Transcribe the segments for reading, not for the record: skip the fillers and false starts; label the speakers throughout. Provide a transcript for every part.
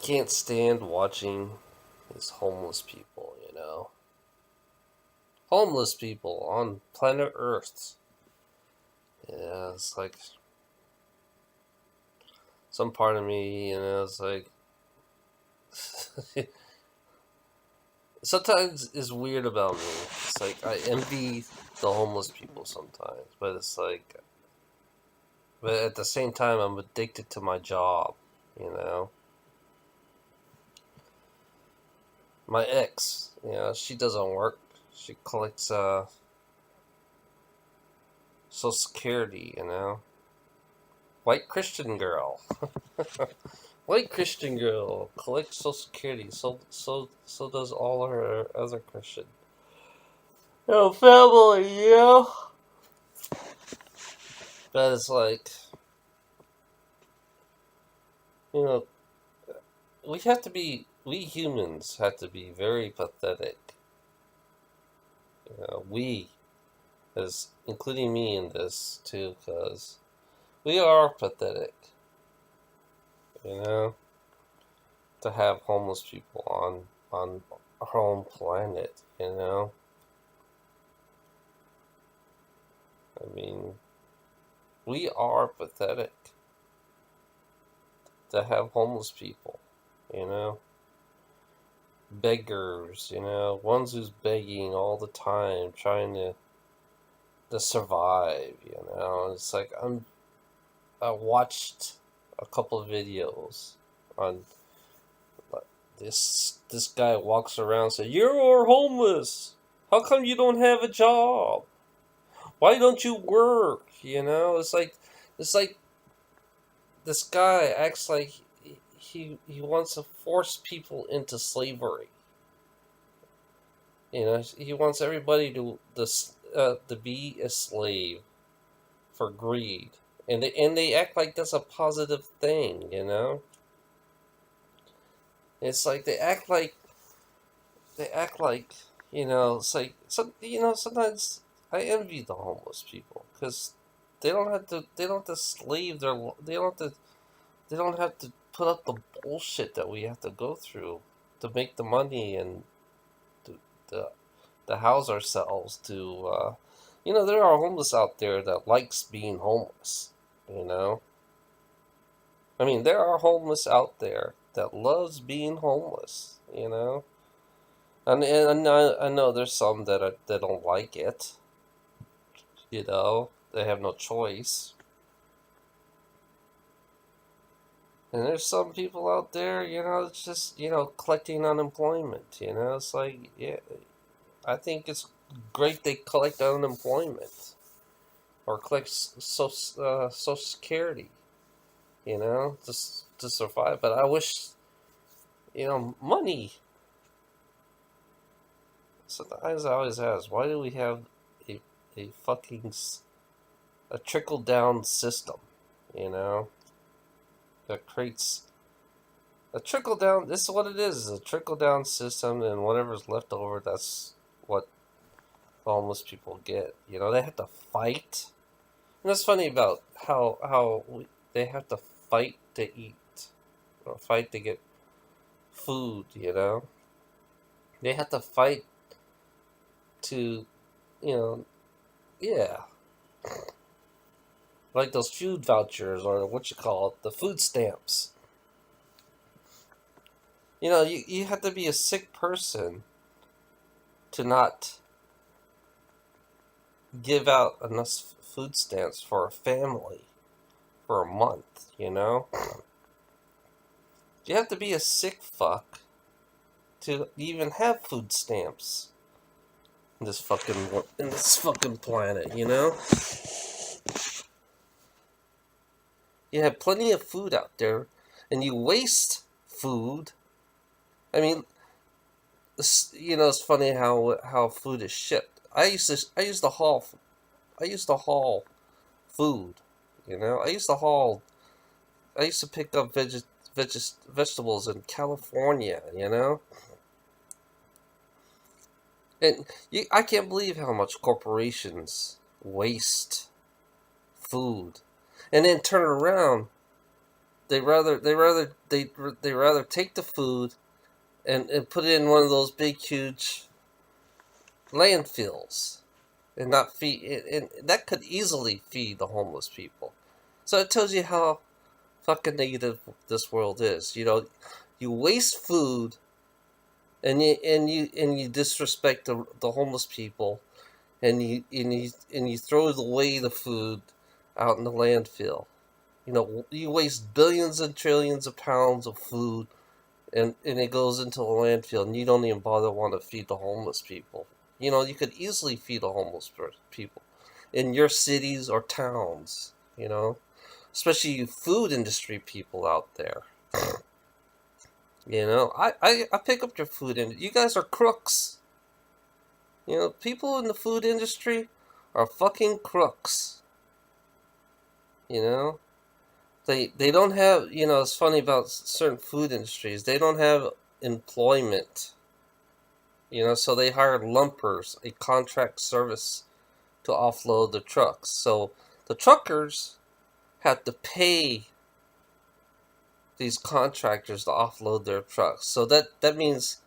Speaker 1: can't stand watching these homeless people, Homeless people on planet Earth. Yeah, it's like some part of me, it's like sometimes it's weird about me. It's like I envy the homeless people sometimes, but it's like, but at the same time, I'm addicted to my job, you know. My ex, she doesn't work. She collects Social Security, White Christian girl. White Christian girl collects Social Security. So does all her other Christian family. But it's like, you know, we humans have to be very pathetic. We, as including me in this too, because we are pathetic. You know, to have homeless people on our own planet. I mean, we are pathetic to have homeless people. You know, beggars. Ones who's begging all the time, trying to survive. It's like I watched a couple of videos on this guy walks around and says, "You're homeless. How come you don't have a job? Why don't you work?" It's like this guy acts like he wants to force people into slavery. He wants everybody to be a slave for greed, and they act like that's a positive thing. It's like they act like it's like sometimes I envy the homeless people because they don't have to slave they don't have to put up the bullshit that we have to go through to make the money and to to house ourselves. There are homeless out there that likes being homeless. you know I mean, there are homeless out there that loves being homeless. And I know there's some that don't like it. They have no choice. And there's some people out there, it's just collecting unemployment. It's like, yeah, I think it's great they collect unemployment or collect Social Security. Just to survive. But I wish money. Sometimes I always ask, why do we have a fucking a trickle down system, you know, that creates a trickle down. This is what it is a trickle down system, and whatever's left over, that's what homeless people get. They have to fight. And that's funny about they have to fight to eat or fight to get food. They have to fight to, you know, yeah, like those food vouchers or what you call it, the food stamps. You have to be a sick person to not give out enough food stamps for a family for a month. You have to be a sick fuck to even have food stamps in this fucking planet. You have plenty of food out there, and you waste food. I mean, it's funny how food is shipped. I used to haul food. I used to pick up vegetables in California. And I can't believe how much corporations waste food, and then turn around. they rather take the food and put it in one of those big huge landfills and not feed and that could easily feed the homeless people. So it tells you how fucking negative this world is. You waste food and you disrespect the homeless people, and you throw away the food out in the landfill. You waste billions and trillions of pounds of food, and it goes into the landfill, and you don't even bother want to feed the homeless people. You could easily feed the homeless people in your cities or towns. Especially you food industry people out there. I pick up your food, and you guys are crooks. People in the food industry are fucking crooks. You know, they don't have. It's funny about certain food industries. They don't have employment. So they hire lumpers, a contract service, to offload the trucks. So the truckers have to pay these contractors to offload their trucks. So that means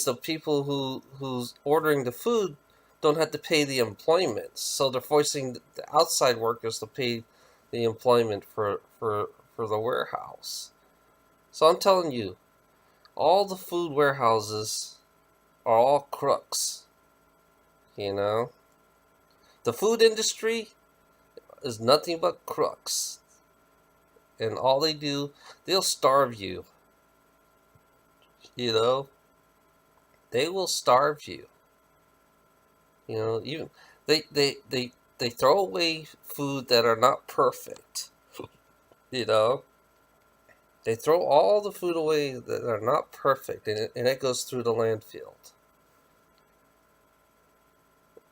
Speaker 1: the people who's ordering the food don't have to pay the employment. So they're forcing the outside workers to pay the employment for the warehouse. So I'm telling you, all the food warehouses are all crooks. The food industry is nothing but crooks. And all they do, they'll starve you. They will starve you. Even they throw away food that are not perfect. They throw all the food away that are not perfect, and it goes through the landfill.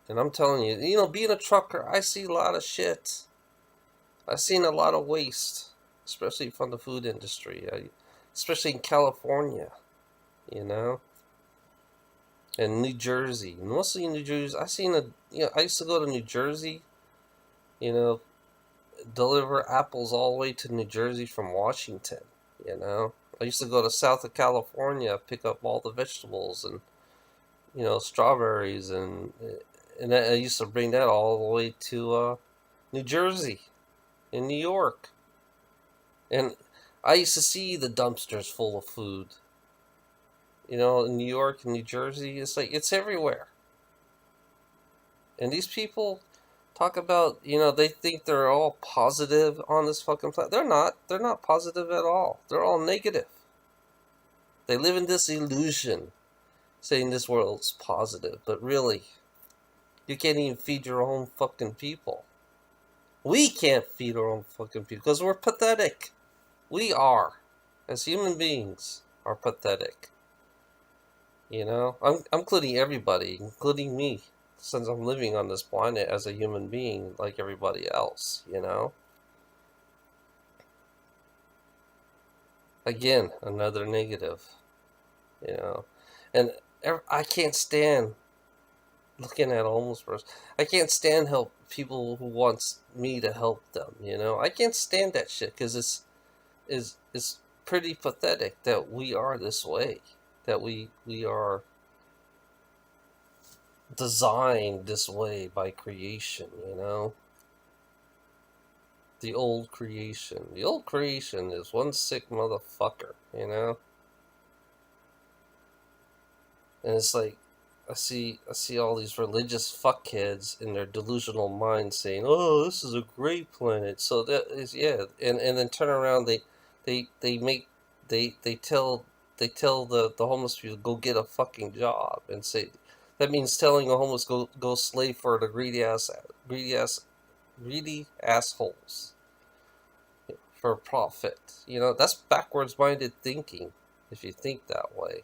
Speaker 1: And I'm telling you, being a trucker, I see a lot of shit. I've seen a lot of waste, especially from the food industry, especially in California, and New Jersey. Mostly in New Jersey. I used to go to New Jersey, deliver apples all the way to New Jersey from Washington, I used to go to south of California, pick up all the vegetables and, strawberries, and I used to bring that all the way to New Jersey and New York. And I used to see the dumpsters full of food. In New York and New Jersey, it's everywhere. And these people talk about, they think they're all positive on this fucking planet. They're not. They're not positive at all. They're all negative. They live in this illusion, saying this world's positive. But really, you can't even feed your own fucking people. We can't feed our own fucking people because we're pathetic. We are, as human beings, are pathetic. I'm including everybody, including me, since I'm living on this planet as a human being like everybody else, Again, another negative, And I can't stand looking at a homeless person. I can't stand help people who wants me to help them, I can't stand that shit because it's pretty pathetic that we are this way, that we are designed this way by creation, The old creation. The old creation is one sick motherfucker, And it's like I see all these religious fuckheads in their delusional minds saying, "Oh, this is a great planet." So that is, yeah, and then turn around, they make they tell the homeless people go get a fucking job, and say that means telling a homeless go slave for the greedy assholes for profit. That's backwards minded thinking if you think that way,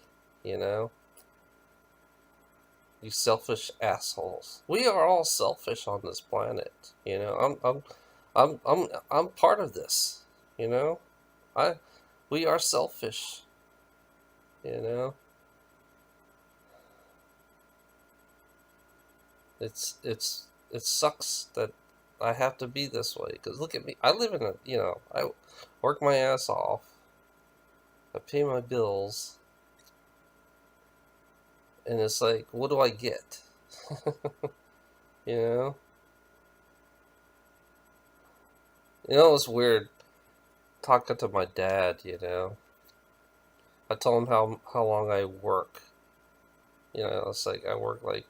Speaker 1: You selfish assholes. We are all selfish on this planet. I'm part of this. I we are selfish. You know. It sucks that I have to be this way. Because look at me. I live in a, I work my ass off. I pay my bills. And it's like, what do I get? you know? It's weird talking to my dad, I told him how long I work. It's like I work like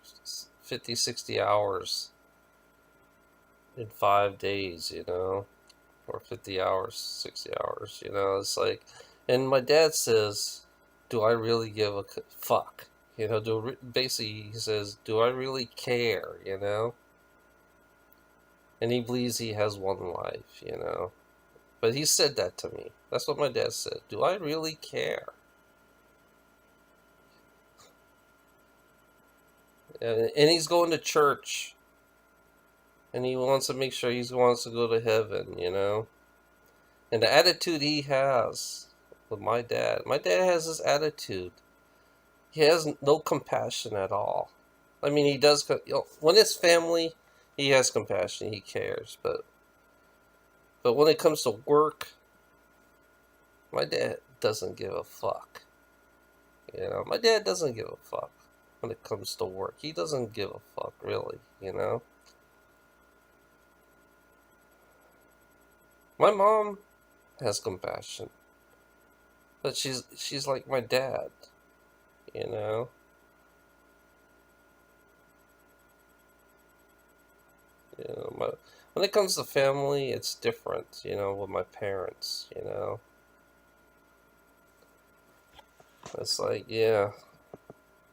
Speaker 1: 50, 60 hours in 5 days, or 50 hours, 60 hours, it's like, and my dad says, do I really give a fuck? Basically he says, do I really care, And he believes he has one life, But he said that to me. That's what my dad said. Do I really care? And he's going to church. And he wants to make sure he wants to go to heaven, And the attitude he has with my dad has this attitude. He has no compassion at all. I mean, he does, when it's family, he has compassion, he cares. But when it comes to work, my dad doesn't give a fuck. My dad doesn't give a fuck when it comes to work. He doesn't give a fuck, really, My mom has compassion, but she's like my dad, you know. When it comes to family, it's different, with my parents, It's like, yeah,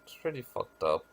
Speaker 1: it's pretty fucked up.